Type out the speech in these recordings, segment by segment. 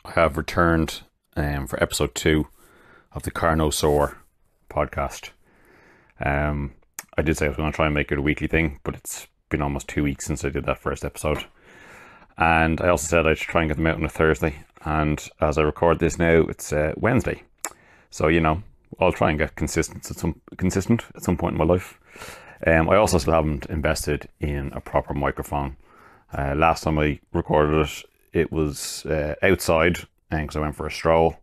I have returned for episode 2 of the Carnosaur podcast. Um, I did say I was going to try and make it a weekly thing, but it's been almost 2 weeks since I did that first episode. And I also said I'd try and get them out on a Thursday. And as I record this now, it's Wednesday. So, I'll try and get consistent at some point in my life. I also still haven't invested in a proper microphone. Last time I recorded it, it was outside because I went for a stroll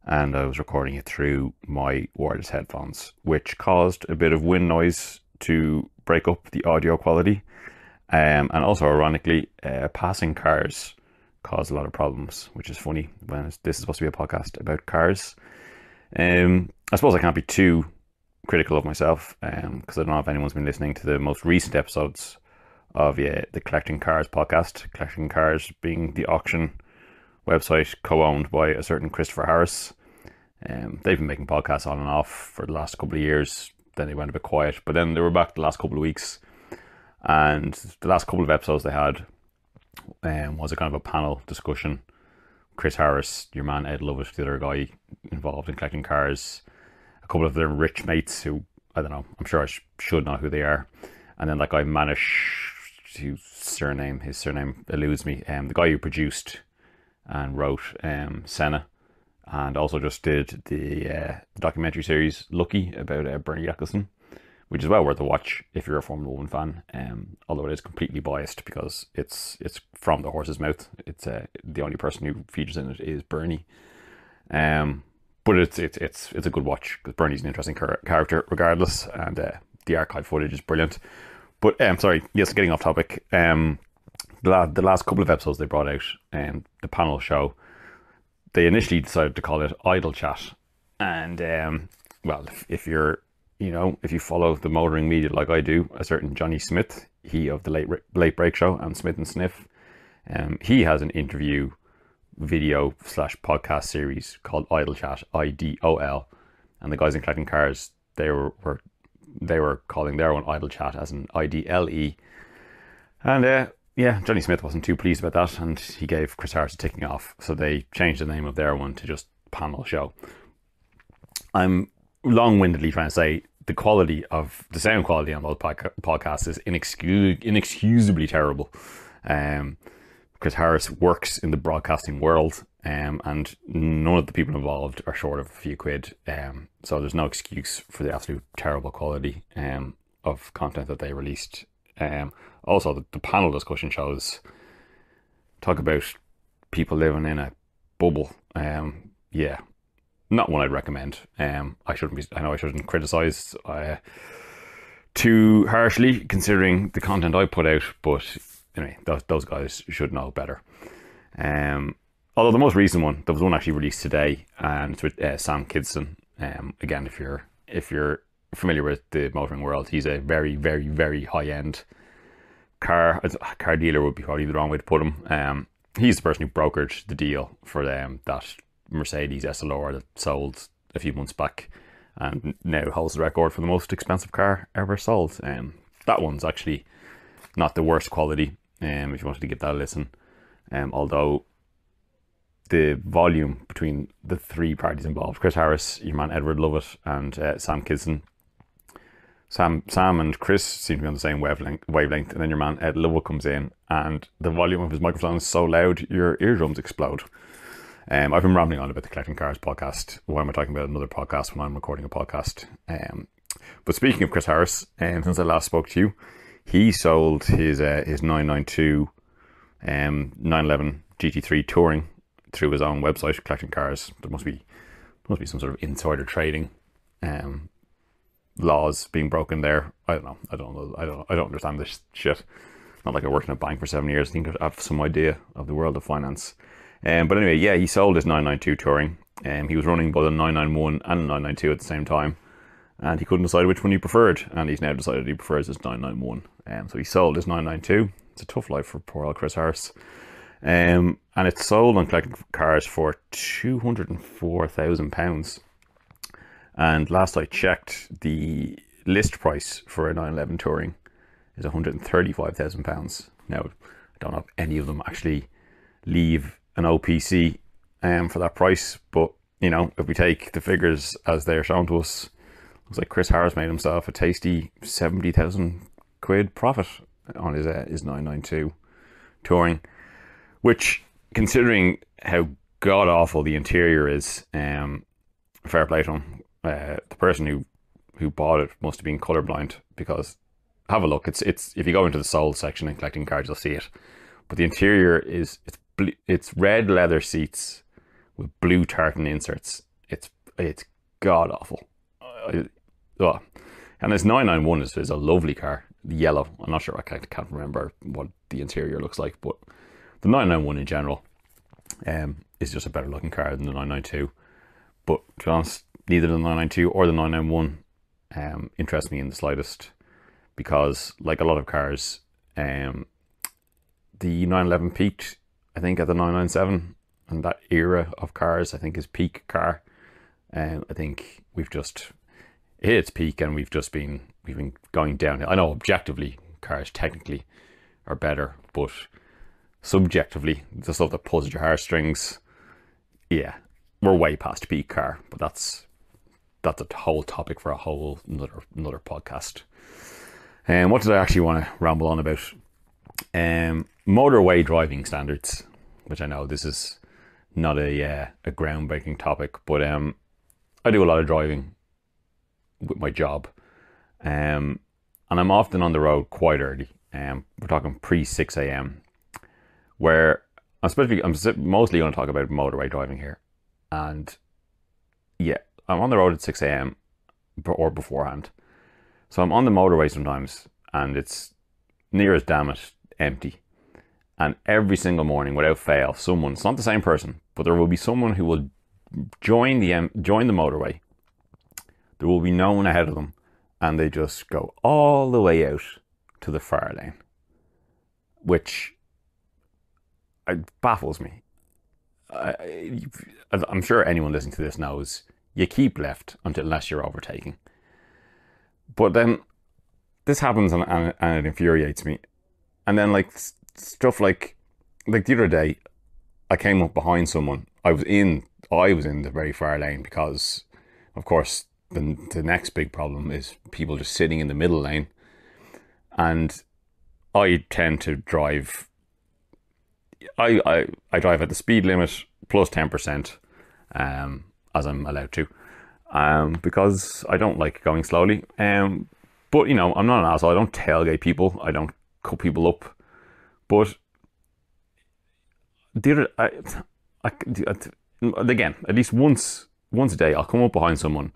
and I was recording it through my wireless headphones, which caused a bit of wind noise to break up the audio quality. And also, ironically, passing cars caused a lot of problems, which is funny when this is supposed to be a podcast about cars. I suppose I can't be too critical of myself because I don't know if anyone's been listening to the most recent episodes of the Collecting Cars podcast. Collecting Cars being the auction website co-owned by a certain Christopher Harris. They've been making podcasts on and off for the last couple of years. Then they went a bit quiet, but then they were back the last couple of weeks. And the last couple of episodes they had was a kind of a panel discussion. Chris Harris, your man Ed Lovett, the other guy involved in Collecting Cars, a couple of their rich mates who, I don't know, I'm sure I should know who they are. And then that guy Manish, his surname eludes me, the guy who produced and wrote Senna, and also just did the documentary series Lucky about Bernie Ecclestone, which is well worth a watch if you're a Formula One fan. Although it is completely biased because it's from the horse's mouth. It's the only person who features in it is Bernie. But it's a good watch because Bernie's an interesting character regardless, and the archive footage is brilliant. But sorry, yes, getting off topic. The last couple of episodes they brought out, the panel show, they initially decided to call it Idle Chat, and well, if you follow the motoring media like I do, a certain Johnny Smith, he of the Late Break Show and Smith and Sniff, he has an interview video / podcast series called Idle Chat, IDOL, and the guys in Collecting Cars, they were calling their own Idle Chat as an IDLE, and Johnny Smith wasn't too pleased about that, and he gave Chris Harris a ticking off, so they changed the name of their one to just Panel Show. I'm long-windedly trying to say the sound quality on those podcasts is inexcusably terrible. Chris Harris works in the broadcasting world, and none of the people involved are short of a few quid. So there's no excuse for the absolute terrible quality of content that they released. Also, the panel discussion shows talk about people living in a bubble. Not one I'd recommend. I know I shouldn't criticise too harshly considering the content I put out, but anyway, those guys should know better. Although the most recent one, there was one actually released today, and it's with Sam Kidston. Again, if you're familiar with the motoring world, he's a very, very, very high-end car dealer would be probably the wrong way to put him. He's the person who brokered the deal for that Mercedes SLR that sold a few months back and now holds the record for the most expensive car ever sold. That one's actually not the worst quality, if you wanted to give that a listen. Although the volume between the three parties involved, Chris Harris, your man Edward Lovett, and Sam Kidston. Sam and Chris seem to be on the same wavelength, and then your man Ed Lovett comes in, and the volume of his microphone is so loud your eardrums explode. I've been rambling on about the Collecting Cars podcast. Why am I talking about another podcast when I'm recording a podcast? But speaking of Chris Harris, since I last spoke to you, he sold his 992 911 GT3 Touring through his own website, Collecting Cars. There must be some sort of insider trading laws being broken there. I don't know. I don't understand this shit. Not like I worked in a bank for 7 years. I think I have some idea of the world of finance. But anyway, he sold his 992 Touring. He was running both a 991 and a 992 at the same time, and he couldn't decide which one he preferred, and he's now decided he prefers his 991. So he sold his 992. It's a tough life for poor old Chris Harris. And it's sold on Collecting Cars for £204,000. And last I checked, the list price for a 911 Touring is £135,000. Now, I don't know if any of them actually leave an OPC for that price. But, you know, if we take the figures as they're shown to us, looks like Chris Harris made himself a tasty 70,000 quid profit on his 992 Touring, which, considering how god awful the interior is, fair play to him. The person who bought it must have been colorblind, because have a look. It's if you go into the sold section and collecting cars, you'll see it. But the interior is it's red leather seats with blue tartan inserts. It's god awful. And this 991 is a lovely car, yellow. I'm not sure, I can't remember what the interior looks like, but the 991 in general is just a better looking car than the 992. But to be honest, neither the 992 or the 991 interest me in the slightest, because like a lot of cars, the 911 peaked, I think, at the 997, and that era of cars, I think, is peak car. I think we've just hit its peak, and we've been going downhill. I know objectively cars technically are better, but subjectively, the stuff that pulls at your heartstrings, yeah, we're way past peak car. But that's a whole topic for a whole another podcast. And what did I actually want to ramble on about? Motorway driving standards, which I know this is not a groundbreaking topic, but I do a lot of driving with my job, and I'm often on the road quite early. We're talking pre 6 a.m. where I'm mostly going to talk about motorway driving here, and yeah, I'm on the road at 6 a.m. or beforehand. So I'm on the motorway sometimes, and it's near as damn it empty. And every single morning, without fail, someone, it's not the same person, but there will be someone who will join the motorway. There will be no one ahead of them, and they just go all the way out to the far lane, which baffles me. I'm sure anyone listening to this knows you keep left unless you're overtaking. But then this happens, and it infuriates me. And then like stuff like the other day, I came up behind someone. I was in the very far lane, because of course the next big problem is people just sitting in the middle lane. And I tend to drive, I drive at the speed limit plus 10%, as I'm allowed to, because I don't like going slowly. But you know, I'm not an asshole. I don't tailgate people. I don't cut people up. But again, at least once a day, I'll come up behind someone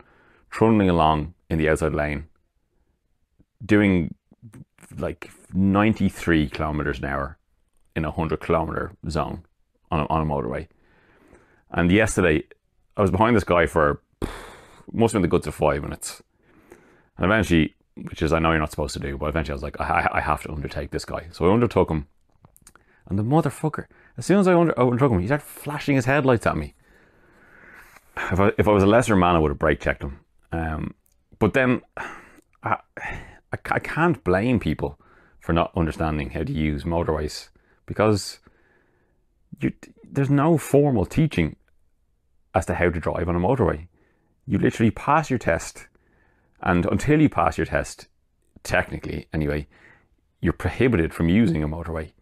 trundling along in the outside lane, doing like 93 kilometers an hour in a 100-kilometer zone on a motorway. And yesterday, I was behind this guy for must have been the guts of 5 minutes, and eventually, which is I know you're not supposed to do, but eventually I was like, I have to undertake this guy. So I undertook him, and the motherfucker, as soon as I undertook him, he started flashing his headlights at me. If I was a lesser man, I would have brake checked him. But then I can't blame people for not understanding how to use motorways, because there's no formal teaching as to how to drive on a motorway. You literally pass your test, and until you pass your test, technically anyway, you're prohibited from using a motorway.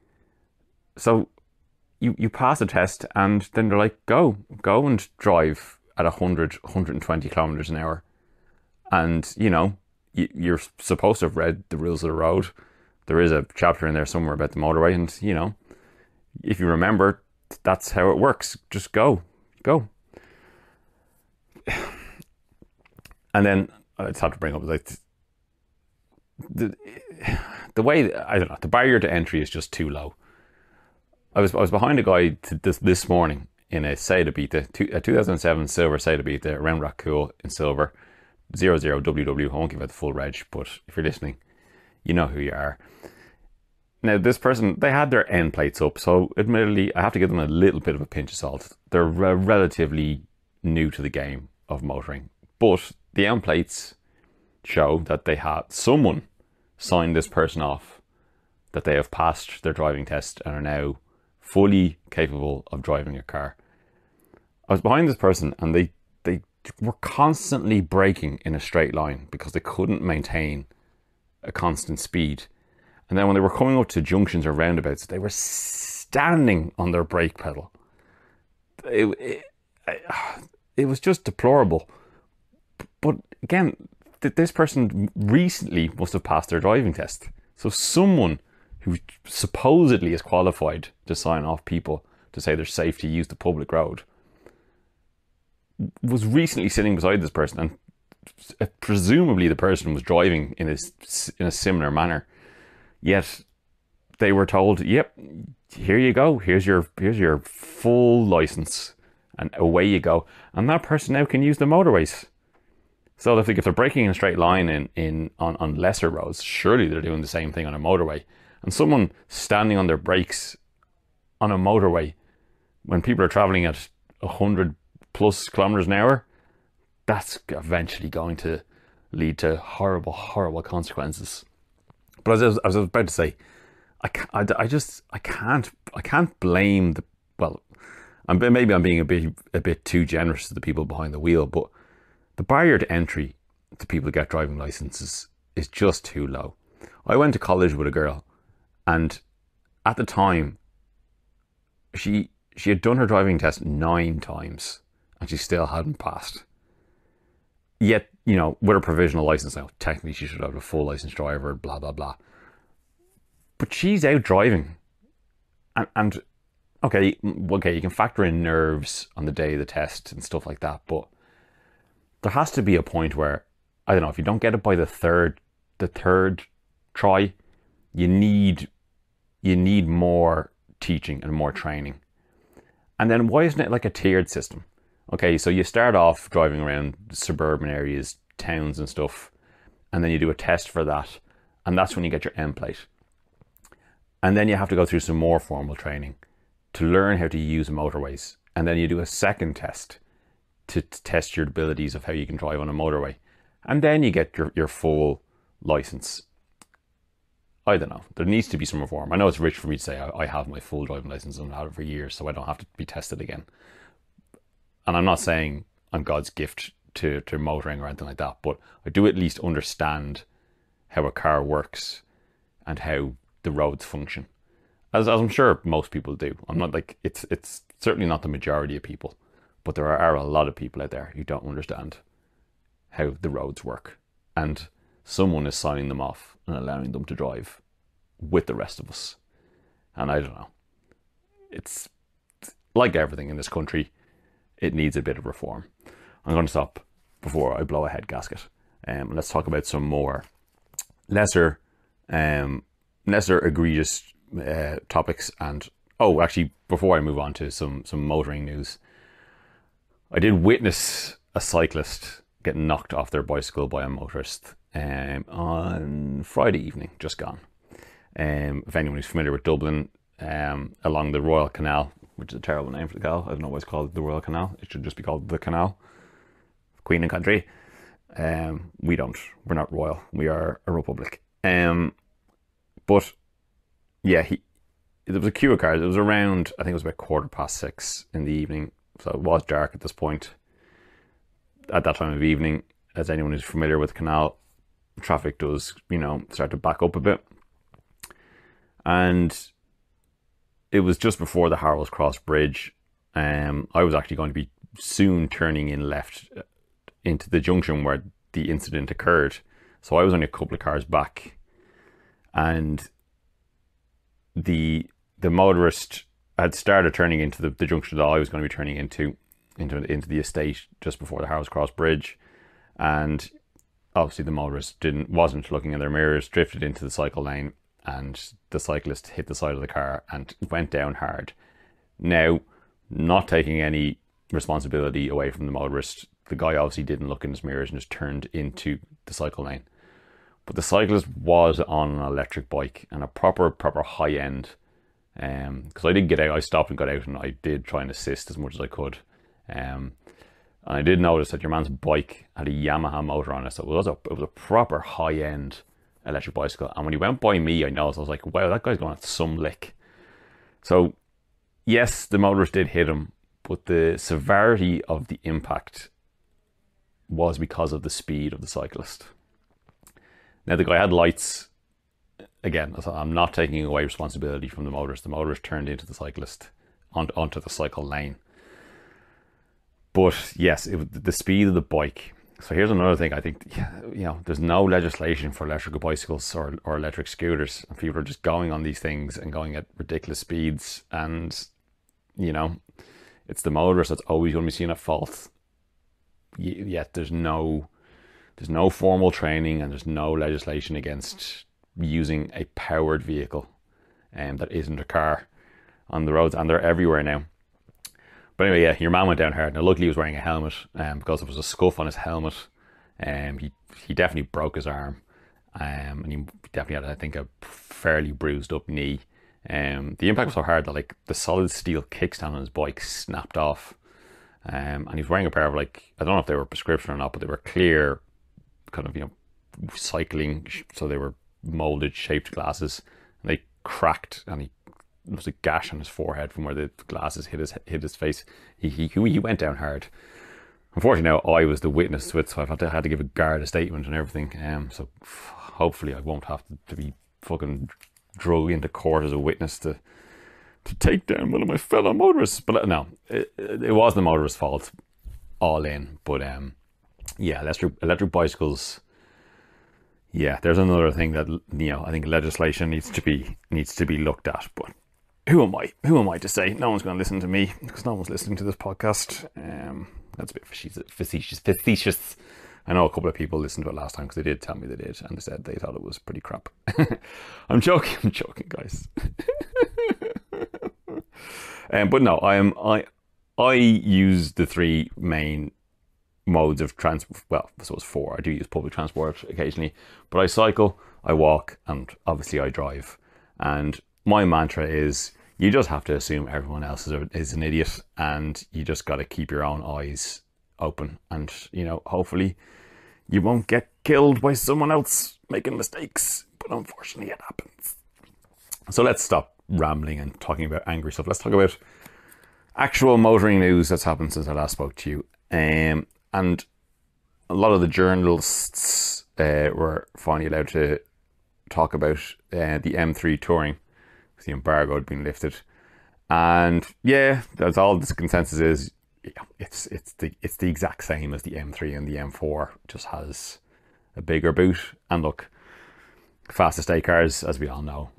So you pass the test, and then they're like, go and drive at 120 kilometers an hour. And you know, you're supposed to have read the rules of the road. There is a chapter in there somewhere about the motorway, and you know, if you remember, that's how it works. Just go. And then I just have to bring up, like, the way, I don't know, the barrier to entry is just too low. I was behind a guy this morning in a Seda Beta, a 2007 silver Seda Beta, round rock cool in silver, 00WW. I won't give out the full reg, but if you're listening, you know who you are. Now, this person, they had their end plates up, so admittedly, I have to give them a little bit of a pinch of salt. They're relatively new to the game of motoring, but the end plates show that they had someone signed this person off, that they have passed their driving test and are now fully capable of driving a car. I was behind this person, and they were constantly braking in a straight line because they couldn't maintain a constant speed. And then when they were coming up to junctions or roundabouts, they were standing on their brake pedal. It was just deplorable. But again, this person recently must have passed their driving test. So someone who supposedly is qualified to sign off people to say they're safe to use the public road was recently sitting beside this person, and presumably the person was driving in a similar manner. Yet they were told, "Yep, here you go. Here's your full license, and away you go." And that person now can use the motorways. So if they're braking in a straight line on lesser roads, surely they're doing the same thing on a motorway. And someone standing on their brakes on a motorway when people are traveling at 100 plus kilometers an hour, that's eventually going to lead to horrible, horrible consequences. But as I was about to say, I can't blame the, well, maybe I'm being a bit too generous to the people behind the wheel, but the barrier to entry to people to get driving licenses is just too low. I went to college with a girl, and at the time, she had done her driving test 9 times, and she still hadn't passed. Yet, with a provisional license now, technically she should have a full licensed driver, blah, blah, blah. But she's out driving. And okay, you can factor in nerves on the day of the test and stuff like that, but there has to be a point where, I don't know, if you don't get it by the third try, you need more teaching and more training. And then why isn't it like a tiered system? Okay, so you start off driving around suburban areas, towns and stuff, and then you do a test for that, and that's when you get your M plate. And then you have to go through some more formal training to learn how to use motorways. And then you do a second test to test your abilities of how you can drive on a motorway. And then you get your full license. I don't know. There needs to be some reform. I know it's rich for me to say I have my full driving license and I've had it for years, so I don't have to be tested again. And I'm not saying I'm God's gift to motoring or anything like that, but I do at least understand how a car works and how the roads function, as I'm sure most people do. I'm not like, it's certainly not the majority of people, but there are a lot of people out there who don't understand how the roads work, and someone is signing them off and allowing them to drive with the rest of us. And I don't know, it's like everything in this country, it needs a bit of reform. I'm going to stop before I blow a head gasket. Let's talk about some more lesser egregious topics. And actually, before I move on to some motoring news, I did witness a cyclist get knocked off their bicycle by a motorist on Friday evening, just gone. If anyone who's familiar with Dublin, along the Royal Canal, which is a terrible name for the canal. I don't know why it's called the Royal Canal. It should just be called the Canal. Queen and country. We're not royal. We are a republic. But yeah, there was a queue of cars. It was around, I think it was about 6:15 in the evening. So it was dark at this point. At that time of evening, as anyone who's familiar with the canal, traffic does, start to back up a bit. And it was just before the Harold's Cross Bridge. I was actually going to be soon turning in left into the junction where the incident occurred. So I was only a couple of cars back. And the motorist had started turning into the junction that I was going to be turning into the estate just before the Harold's Cross Bridge. And obviously the motorist wasn't looking in their mirrors, drifted into the cycle lane, and the cyclist hit the side of the car and went down hard. Now, not taking any responsibility away from the motorist, the guy obviously didn't look in his mirrors and just turned into the cycle lane. But the cyclist was on an electric bike, and a proper high end. Because I did get out, I stopped and got out, and I did try and assist as much as I could. And I did notice that your man's bike had a Yamaha motor on it, so it was a proper high end electric bicycle. And when he went by me, I noticed, I was like, wow, that guy's going at some lick. So yes, the motorist did hit him, but the severity of the impact was because of the speed of the cyclist. Now, the guy had lights. Again, I'm not taking away responsibility from the motorist. The motorist turned into the cyclist onto the cycle lane. But yes, the speed of the bike. So here's another thing. I think, there's no legislation for electrical bicycles or electric scooters. And people are just going on these things and going at ridiculous speeds. And, it's the motorist that's always going to be seen at fault. Yet there's no formal training and there's no legislation against using a powered vehicle that isn't a car on the roads, and they're everywhere now. But anyway, yeah, your man went down hard. Now, luckily he was wearing a helmet, because there was a scuff on his helmet. He definitely broke his arm, and he definitely had, I think, a fairly bruised up knee. The impact was so hard that like the solid steel kickstand on his bike snapped off, and he was wearing a pair of, like, I don't know if they were prescription or not, but they were clear, kind of cycling, so they were molded shaped glasses, and they cracked, and there was a gash on his forehead from where the glasses hit his face. He went down hard. Unfortunately, now I was the witness to it, so I had to give a guard a statement and everything. So hopefully I won't have to be fucking drug into court as a witness to take down one of my fellow motorists. But no, it was the motorist's fault, all in. But yeah, electric bicycles. Yeah, there's another thing that I think legislation needs to be looked at. But who am I? Who am I to say? No one's going to listen to me because no one's listening to this podcast. That's a bit facetious. I know a couple of people listened to it last time because they did tell me they did, and they said they thought it was pretty crap. I'm joking, guys. But no, I use the three main modes of transport. Well, I suppose four. I do use public transport occasionally, but I cycle, I walk, and obviously I drive. And my mantra is, you just have to assume everyone else is an idiot, and you just got to keep your own eyes open, and hopefully you won't get killed by someone else making mistakes. But unfortunately it happens. So let's stop rambling and talking about angry stuff. Let's talk about actual motoring news that's happened since I last spoke to you. And a lot of the journalists were finally allowed to talk about the M3 touring, because the embargo had been lifted. And yeah, that's all this consensus is. Yeah, it's the exact same as the M3 and the M4, just has a bigger boot. And look, fast estate cars, as we all know,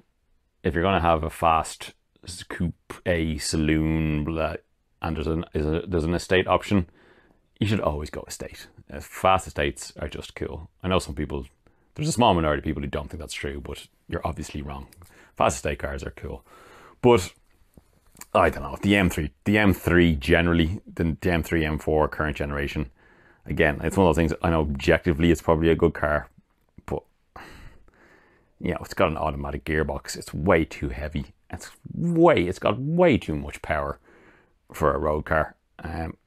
if you're going to have a fast coupe, a saloon, blah, and there's an estate option, you should always go estate. Fast estates are just cool. I know some people, there's a small minority of people who don't think that's true, but you're obviously wrong. Fast estate cars are cool. But I don't know, the M3 generally, the M3, M4 current generation, again, it's one of those things, I know objectively it's probably a good car, but it's got an automatic gearbox. It's way too heavy. It's got way too much power for a road car.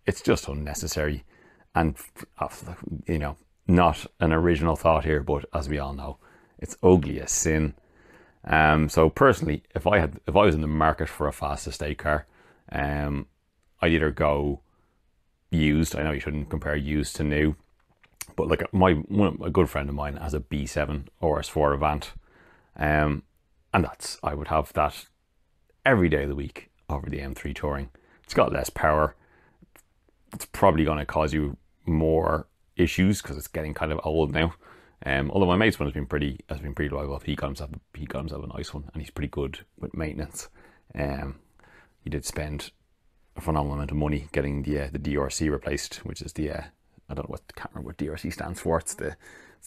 It's just unnecessary, and not an original thought here, but as we all know, it's ugly as sin. So personally, if I was in the market for a fast estate car, I'd either go used. I know you shouldn't compare used to new, but like a good friend of mine has a B7 RS4 Avant, and I would have that every day of the week over the M3 Touring. It's got less power. It's probably going to cause you more issues because it's getting kind of old now. Although my mate's one has been pretty reliable. He got himself a nice one, and he's pretty good with maintenance. He did spend a phenomenal amount of money getting the DRC replaced, which is can't remember what DRC stands for. It's the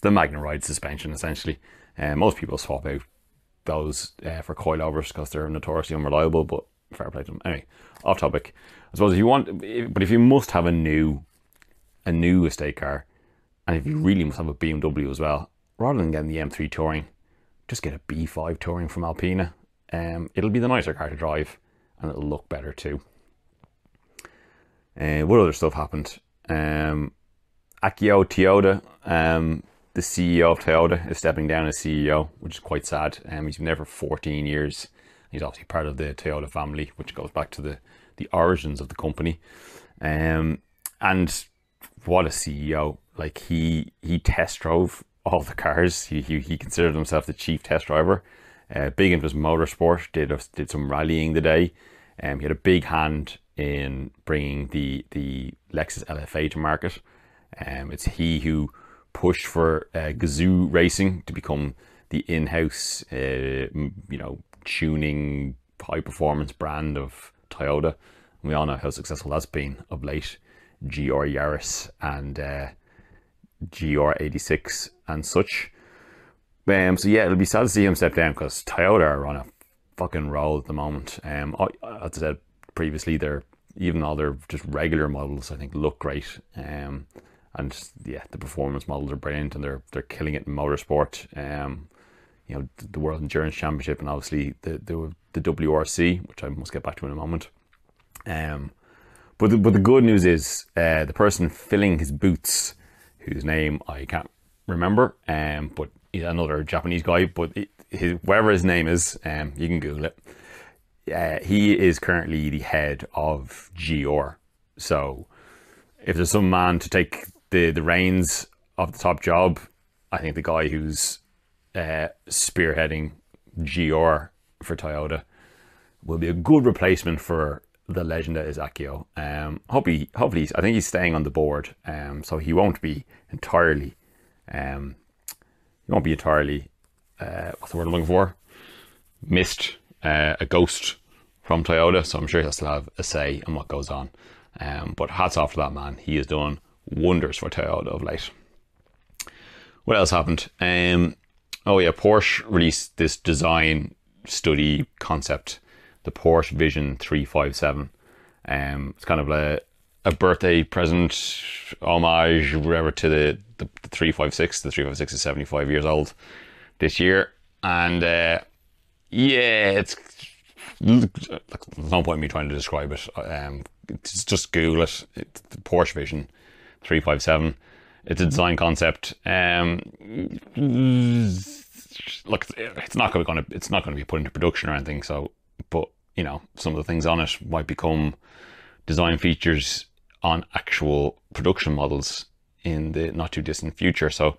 Magnaride suspension essentially. Most people swap out those for coilovers because they're notoriously unreliable, but fair play to them. Anyway, off topic. I suppose if you must have a new estate car, and if you really must have a BMW as well, rather than getting the M3 Touring, just get a B5 Touring from Alpina. It'll be the nicer car to drive, and it'll look better too. What other stuff happened? Akio Toyoda, the CEO of Toyota, is stepping down as CEO, which is quite sad. He's been there for 14 years. He's obviously part of the Toyota family, which goes back to the the origins of the company. And what a CEO. Like, he test drove all the cars. He considered himself the chief test driver. Big into his motorsport, did some rallying the day. He had a big hand in bringing the Lexus LFA to market. It's he who pushed for Gazoo Racing to become the in-house, tuning, high-performance brand of Toyota. We all know how successful that's been of late. GR Yaris and GR86 and such. So yeah, it'll be sad to see him step down, because Toyota are on a fucking roll at the moment. As I said previously, even all their just regular models, I think, look great. And yeah, the performance models are brilliant, and they're killing it in motorsport. The World Endurance Championship, and obviously the WRC, which I must get back to in a moment. But the good news is, the person filling his boots, whose name I can't remember, but he's another Japanese guy, but whatever his name is, you can Google it. He is currently the head of GR. So if there's some man to take the reins of the top job, I think the guy who's spearheading GR for Toyota will be a good replacement for the legend that is Akio. Hopefully, I think he's staying on the board, so he won't be entirely, what's the word I'm looking for? Missed, a ghost from Toyota, so I'm sure he'll still have a say in what goes on. But hats off to that man. He has done wonders for Toyota of late. What else happened? Porsche released this design study concept, the Porsche Vision 357. It's kind of a birthday present, homage, whatever, to the 356. The 356 is 75 years old this year. And there's no point in me trying to describe it. Just Google it. It's the Porsche Vision 357. It's a design concept. Look, it's not going to be put into production or anything. So, but some of the things on it might become design features on actual production models in the not too distant future. So,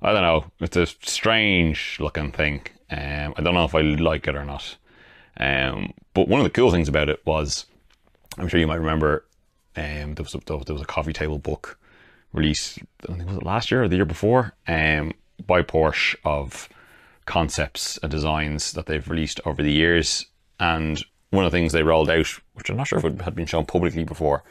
I don't know. It's a strange looking thing. I don't know if I like it or not. But one of the cool things about it was, I'm sure you might remember, there was a coffee table book released, I think, was it last year or the year before, by Porsche, of concepts and designs that they've released over the years. And one of the things they rolled out, which I'm not sure if it had been shown publicly before,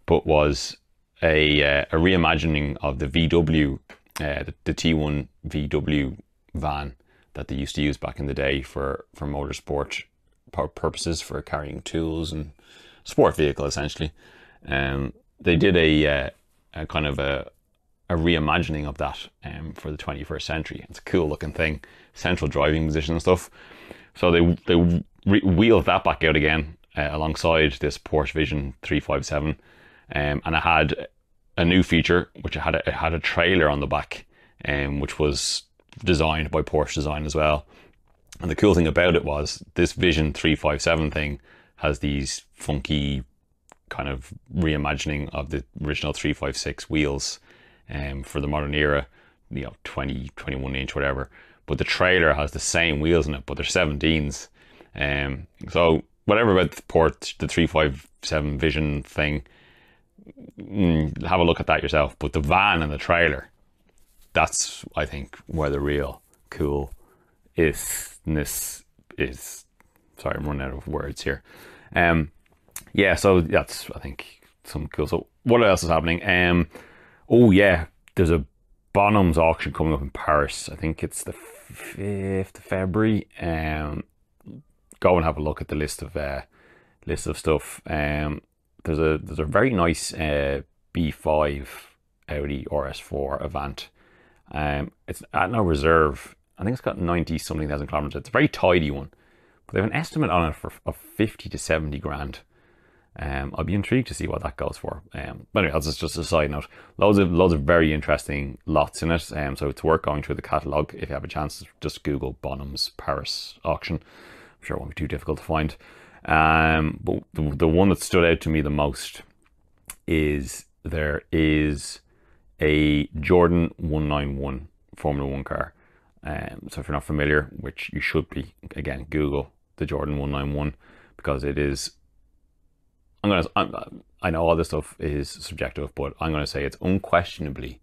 but was a reimagining of the VW, the T1 VW van that they used to use back in the day for motorsport purposes, for carrying tools and sport vehicle essentially. They did a kind of a reimagining of that for the 21st century. It's a cool looking thing, central driving position and stuff. So they wheeled that back out again alongside this Porsche Vision 357, and it had a new feature, which it had a trailer on the back, which was designed by Porsche Design as well. And the cool thing about it was, this Vision 357 thing has these funky kind of reimagining of the original 356 wheels for the modern era, 20, 21 inch, whatever. But the trailer has the same wheels in it, but they're 17s. So whatever about the 357 Vision thing, have a look at that yourself. But the van and the trailer, that's, I think, where the real cool isness is. Sorry, I'm running out of words here. So that's, I think, some cool. So what else is happening? There's a Bonhams auction coming up in Paris. I think it's the 5th of February. Go and have a look at the list of stuff. There's a very nice B5 Audi RS4 Avant. It's at no reserve. I think it's got 90 something thousand kilometers. It's a very tidy one, but they have an estimate on it of 50 to 70 grand. I'll be intrigued to see what that goes for. But anyway, that's just a side note. Loads of very interesting lots in it. So it's worth going through the catalogue. If you have a chance, just Google Bonhams Paris auction. I'm sure it won't be too difficult to find. But the one that stood out to me the most is there is a Jordan 191 Formula One car. So if you're not familiar, which you should be, again, Google the Jordan 191 because it is. I know all this stuff is subjective, but I'm gonna say it's unquestionably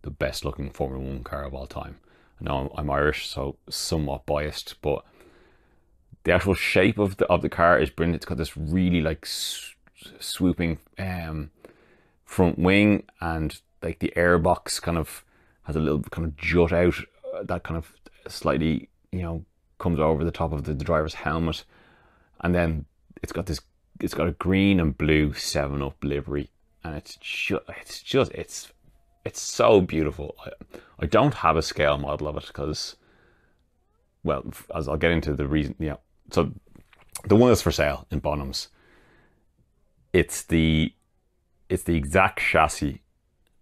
the best looking Formula One car of all time. I know I'm Irish, so somewhat biased, but the actual shape of the car is brilliant. It's got this really like swooping front wing, and like the airbox kind of has a little kind of jut out that kind of slightly, comes over the top of the driver's helmet, and then it's got a green and blue 7-Up livery, and it's so beautiful. I don't have a scale model of it because, well, as I'll get into the reason, so the one that's for sale in Bonhams, it's the exact chassis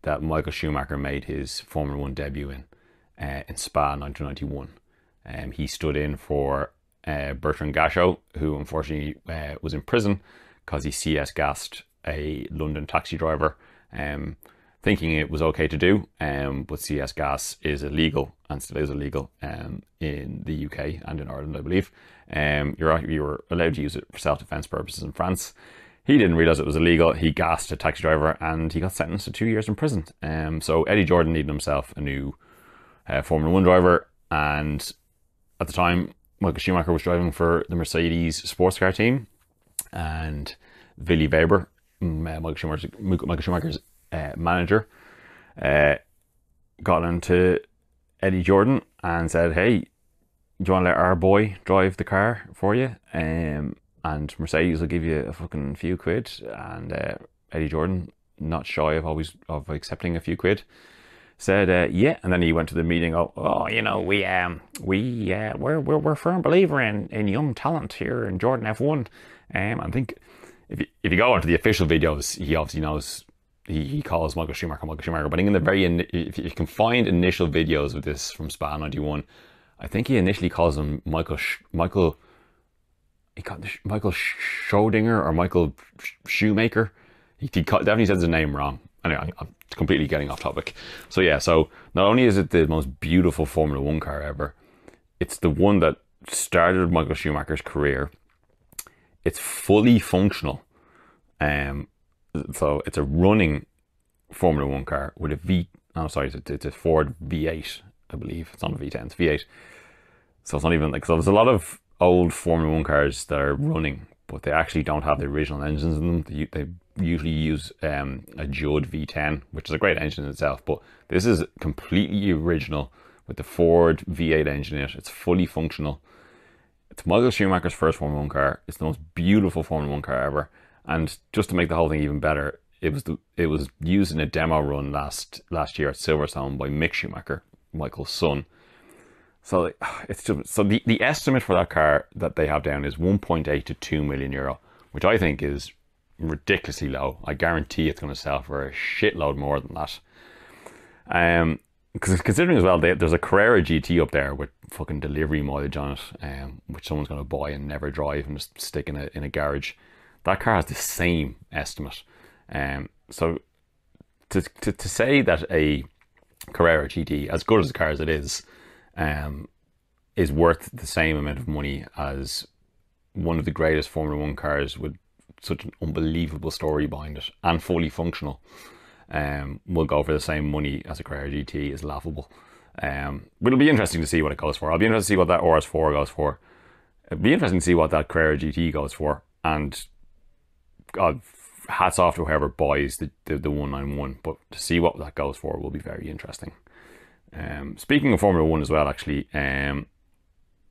that Michael Schumacher made his Formula One debut in Spa 1991. He stood in for Bertrand Gachot, who unfortunately was in prison because he CS gassed a London taxi driver, thinking it was okay to do, but CS gas is illegal and still is illegal in the UK and in Ireland, I believe. You were allowed to use it for self-defense purposes in France. He didn't realize it was illegal. He gassed a taxi driver and he got sentenced to 2 years in prison. So Eddie Jordan needed himself a new Formula One driver, and at the time Michael Schumacher was driving for the Mercedes sports car team, and Willy Weber, Michael Schumacher's manager, got into Eddie Jordan and said, "Hey, do you want to let our boy drive the car for you? And Mercedes will give you a fucking few quid." And Eddie Jordan, not shy of accepting a few quid, said yeah. And then he went to the meeting. We're a firm believer in young talent here in Jordan F1. I think if you go onto the official videos, he obviously knows he calls Michael Schumacher. But I think in the if you can find initial videos of this from Spa 91, I think he initially calls him Michael Schrodinger or Michael Shoemaker. He definitely says his name wrong. Anyway, I'm completely getting off topic. So yeah, so not only is it the most beautiful Formula One car ever, it's the one that started Michael Schumacher's career. It's fully functional. So it's a running Formula One car with it's a Ford V8, I believe. It's not a V10, it's V8. So it's not even so there's a lot of old Formula One cars that are running, but they actually don't have the original engines in them. They usually use a Judd V10, which is a great engine in itself, but this is completely original with the Ford V8 engine in it. It's fully functional. It's Michael Schumacher's first Formula One car. It's the most beautiful Formula One car ever. And just to make the whole thing even better, it was used in a demo run last year at Silverstone by Mick Schumacher, Michael's son. So the estimate for that car that they have down is 1.8 to 2 million euro, which I think is ridiculously low. I guarantee it's going to sell for a shitload more than that. Because considering as well, there's a Carrera GT up there with fucking delivery mileage on it, which someone's going to buy and never drive and just stick in a garage. That car has the same estimate. So to say that a Carrera GT, as good as the car as it is worth the same amount of money as one of the greatest Formula One cars with such an unbelievable story behind it and fully functional, will go for the same money as a Carrera GT is laughable. But it'll be interesting to see what it goes for. I'll be interested to see what that RS4 goes for. It'll be interesting to see what that Carrera GT goes for. And God, hats off to whoever buys the 191. But to see what that goes for will be very interesting. Speaking of Formula One as well, actually,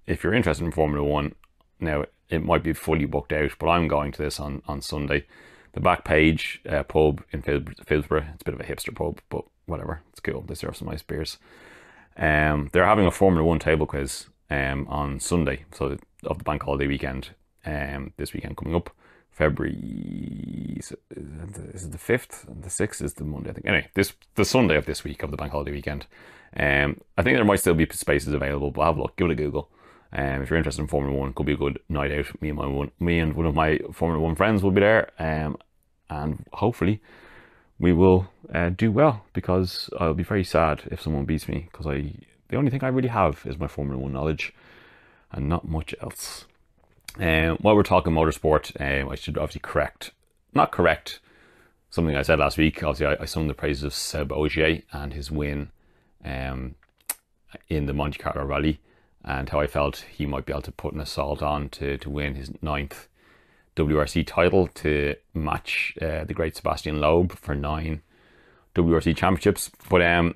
if you're interested in Formula One, now it might be fully booked out, but I'm going to this on Sunday. The Back Page pub in Philsborough. It's a bit of a hipster pub, but whatever. It's cool. They serve some nice beers. They're having a Formula One table quiz on Sunday, so of the bank holiday weekend. This weekend coming up, February is it the 5th and the 6th is the Monday, I think. Anyway, the Sunday of this week of the bank holiday weekend. I think there might still be spaces available, but have a look, give it a Google. If you're interested in Formula One, could be a good night out. Me and one of my Formula One friends will be there, and hopefully we will do well, because I'll be very sad if someone beats me, because the only thing I really have is my Formula One knowledge and not much else. While we're talking motorsport, I should obviously not correct something I said last week. Obviously, I sung the praises of Seb Ogier and his win in the Monte Carlo Rally, and how I felt he might be able to put an assault on to win his 9th WRC title, to match the great Sebastian Loeb for 9 WRC championships. But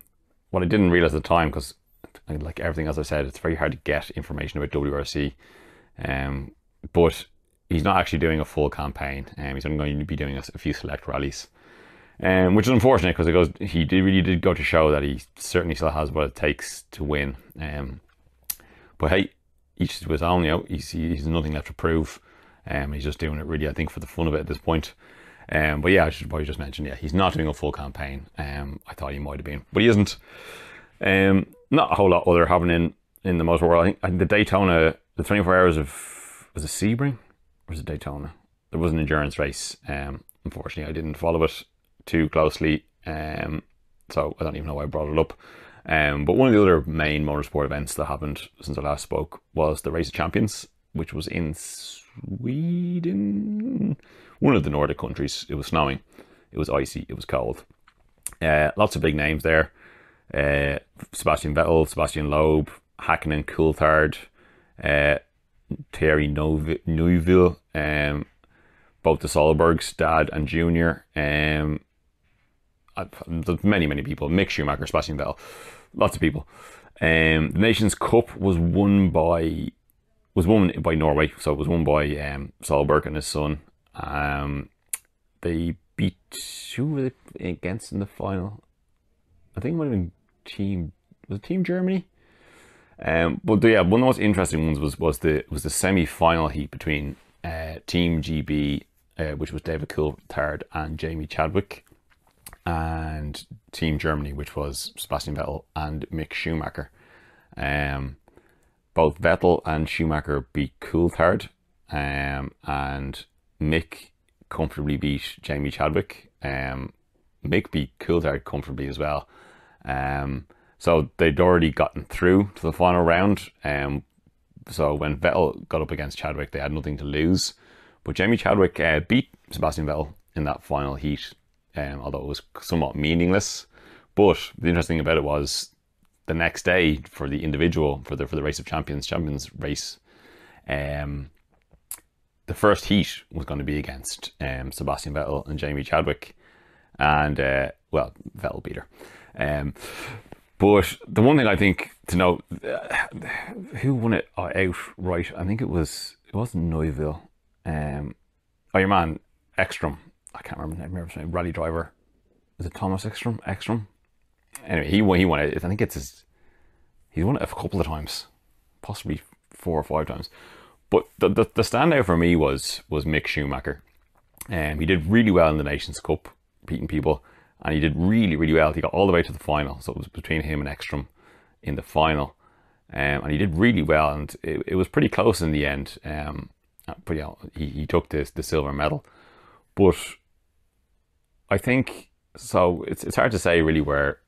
what I didn't realize at the time, because like everything else I said, it's very hard to get information about WRC. But he's not actually doing a full campaign. He's only going to be doing a few select rallies, which is unfortunate, because he really did go to show that he certainly still has what it takes to win. But hey, each to his own. He's nothing left to prove. He's just doing it really, I think, for the fun of it at this point. But yeah, I should probably just mention, he's not doing a full campaign. I thought he might have been, but he isn't. Not a whole lot other happening in the motor world. I think the Daytona, the 24 hours of, was it Sebring or was it Daytona? There was an endurance race. Unfortunately, I didn't follow it too closely, so I don't even know why I brought it up. But one of the other main motorsport events that happened since I last spoke was the Race of Champions, which was in Sweden, one of the Nordic countries. It was snowing, it was icy, it was cold. Lots of big names there. Sebastian Vettel, Sebastian Loeb, Hakkinen, Coulthard, Thierry Neuville, both the Solbergs, Dad and Junior. There's many people. Mick Schumacher, Sebastian Vettel, lots of people. The Nations Cup was won by Norway, so it was won by Solberg and his son. They beat, who were they against in the final? I think it might have been Team Germany. But yeah, one of the most interesting ones was the semi-final heat between Team GB, which was David Coulthard and Jamie Chadwick, and Team Germany, which was Sebastian Vettel and Mick Schumacher. Both Vettel and Schumacher beat Coulthard, and Mick comfortably beat Jamie Chadwick. Mick beat Coulthard comfortably as well. So they'd already gotten through to the final round. So when Vettel got up against Chadwick, they had nothing to lose. But Jamie Chadwick beat Sebastian Vettel in that final heat, although it was somewhat meaningless. But the interesting thing about it was the next day for the individual, for the Race of Champions race, the first heat was going to be against Sebastian Vettel and Jamie Chadwick, and Vettel beat her. But the one thing I think to know, who won it outright? I think it wasn't Neuville. Your man Ekstrom. I can't remember his name. Rally driver. Is it Thomas Ekstrom? Anyway, he won it. I think he's won it a couple of times, possibly 4 or 5 times. But the standout for me was Mick Schumacher. He did really well in the Nations Cup, beating people, and he did really, really well. He got all the way to the final, so it was between him and Ekstrom in the final, and he did really well, and it was pretty close in the end. But yeah, he took the silver medal. But I think, so it's hard to say really where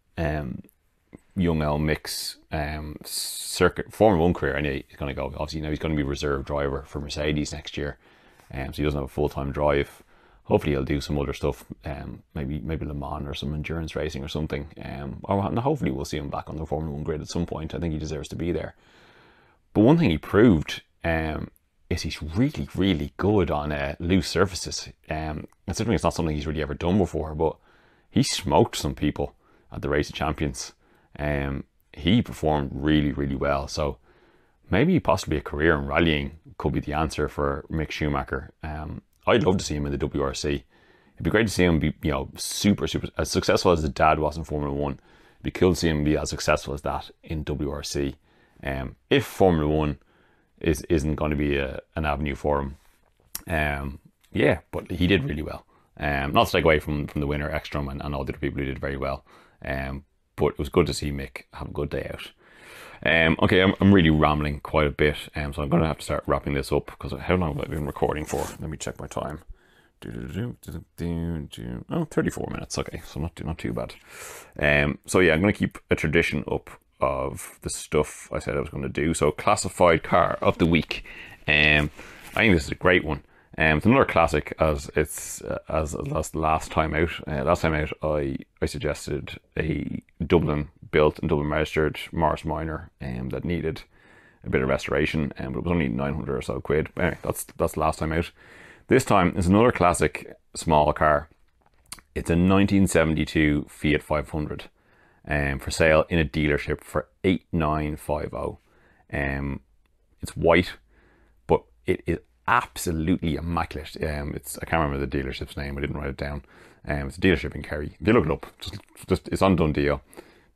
young El Mick's Formula 1 career anyway is going to go. Obviously, he's going to be reserve driver for Mercedes next year, so he doesn't have a full-time drive. Hopefully he'll do some other stuff, maybe Le Mans or some endurance racing or something. Or hopefully we'll see him back on the Formula 1 grid at some point. I think he deserves to be there. But one thing he proved is he's really, really good on loose surfaces. Considering it's not something he's really ever done before, but he smoked some people at the Race of Champions. He performed really, really well. So maybe possibly a career in rallying could be the answer for Mick Schumacher. I'd love to see him in the WRC. It'd be great to see him be, super, super, as successful as his dad was in Formula 1. It'd be cool to see him be as successful as that in WRC. If Formula 1 isn't going to be an avenue for him. But he did really well. Not to take away from the winner, Ekstrom, and all the other people who did very well. But it was good to see Mick have a good day out. Okay, I'm really rambling quite a bit, so I'm going to have to start wrapping this up because how long have I been recording for? Let me check my time. Oh, 34 minutes. Okay, so not too bad. So yeah, I'm going to keep a tradition up of the stuff I said I was going to do. So classified car of the week. I think this is a great one. It's another classic as it's as last time out. Last time out, I suggested a Dublin built and Dublin registered Morris Minor that needed a bit of restoration, but it was only 900 or so quid. But anyway, that's last time out. This time is another classic small car. It's a 1972 Fiat 500, for sale in a dealership for 8950. It's white, but it is absolutely immaculate. I can't remember the dealership's name. I didn't write it down. It's a dealership in Kerry. If you look it up, just it's on Dundee.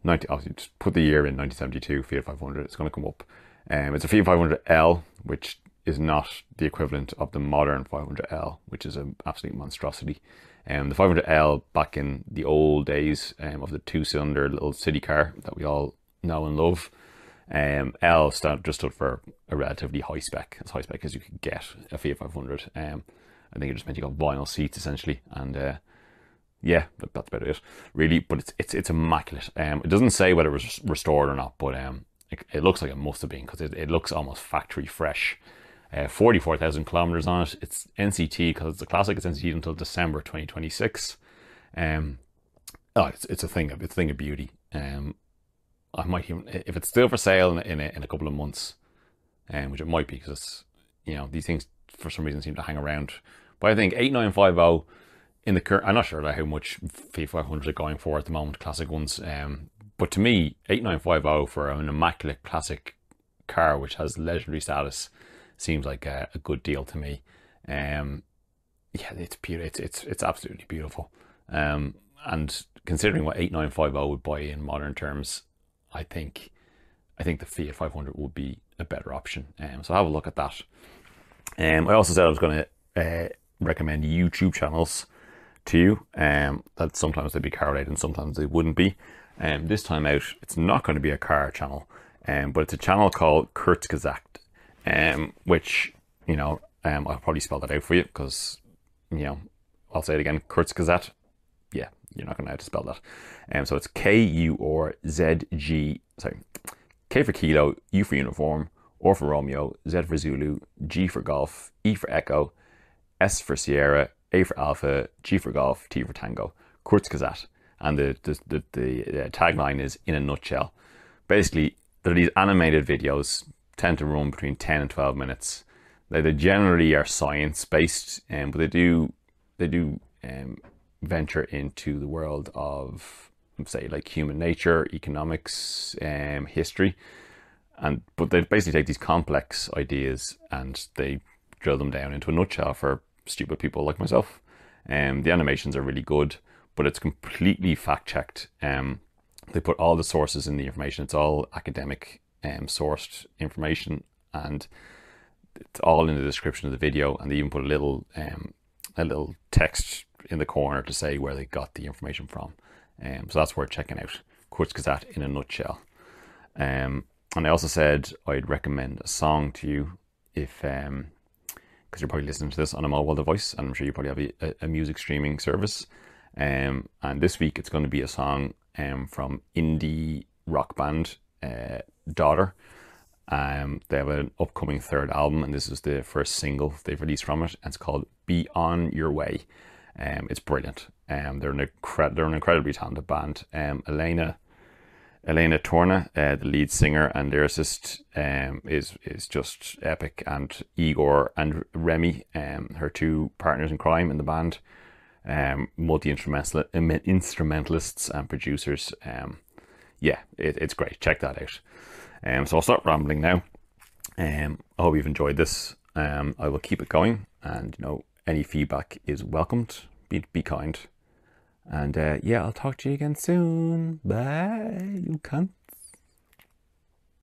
Obviously, just put the year in 1972 Fiat 500. It's going to come up. It's a Fiat 500L, which is not the equivalent of the modern 500L, which is an absolute monstrosity. The 500L back in the old days of the two-cylinder little city car that we all know and love. L just stood for a relatively high spec, as high spec as you could get a Fiat 500. I think it just meant you got vinyl seats essentially, and yeah, that's about it really. But it's immaculate. It doesn't say whether it was restored or not, but it looks like it must have been because it looks almost factory fresh. 44,000 kilometers on it. It's NCT because it's a classic. It's NCT until December 2026. It's a thing of beauty. I might even, if it's still for sale in a couple of months, which it might be because it's, these things for some reason seem to hang around. But I think 8950 in the current, I'm not sure how much Fiat 500s are going for at the moment, classic ones. But to me, 8950 for an immaculate classic car which has legendary status seems like a good deal to me. Yeah, it's beautiful. It's absolutely beautiful. And considering what 8950 would buy in modern terms, I think the Fiat 500 would be a better option. So have a look at that. I also said I was going to recommend YouTube channels to you. That sometimes they'd be car related and sometimes they wouldn't be. This time out, it's not going to be a car channel, but it's a channel called Kurzgesagt. Which, I'll probably spell that out for you because, I'll say it again, Kurzgesagt. Yeah, you're not going to know how to spell that. So it's KURZG, sorry, K for kilo, U for uniform, O for Romeo, Z for Zulu, G for golf, E for echo, S for Sierra, A for alpha, G for golf, T for tango. Kurzgesagt. And the tagline is in a nutshell. Basically, there are these animated videos, tend to run between 10 and 12 minutes. They generally are science based, but they do venture into the world of, say, like human nature, economics, history, but they basically take these complex ideas and they drill them down into a nutshell for stupid people like myself. The animations are really good, but it's completely fact checked. They put all the sources in the information. It's all academic sourced information, and it's all in the description of the video, and they even put a little text in the corner to say where they got the information from. So that's worth checking out. Kurzgesagt in a nutshell. And I also said I'd recommend a song to you if because you're probably listening to this on a mobile device, and I'm sure you probably have a music streaming service. And this week it's going to be a song from indie rock band Daughter. They have an upcoming third album, and this is the first single they've released from it, and it's called Be On Your Way. It's brilliant. They're an incredibly talented band. Elena Torna, the lead singer and lyricist, is just epic, and Igor and Remy, her two partners in crime in the band, multi-instrumentalists and producers. Yeah, it's great. Check that out. So I'll stop rambling now. I hope you've enjoyed this. I will keep it going, and any feedback is welcomed. Be kind, and yeah, I'll talk to you again soon. Bye, you cunt.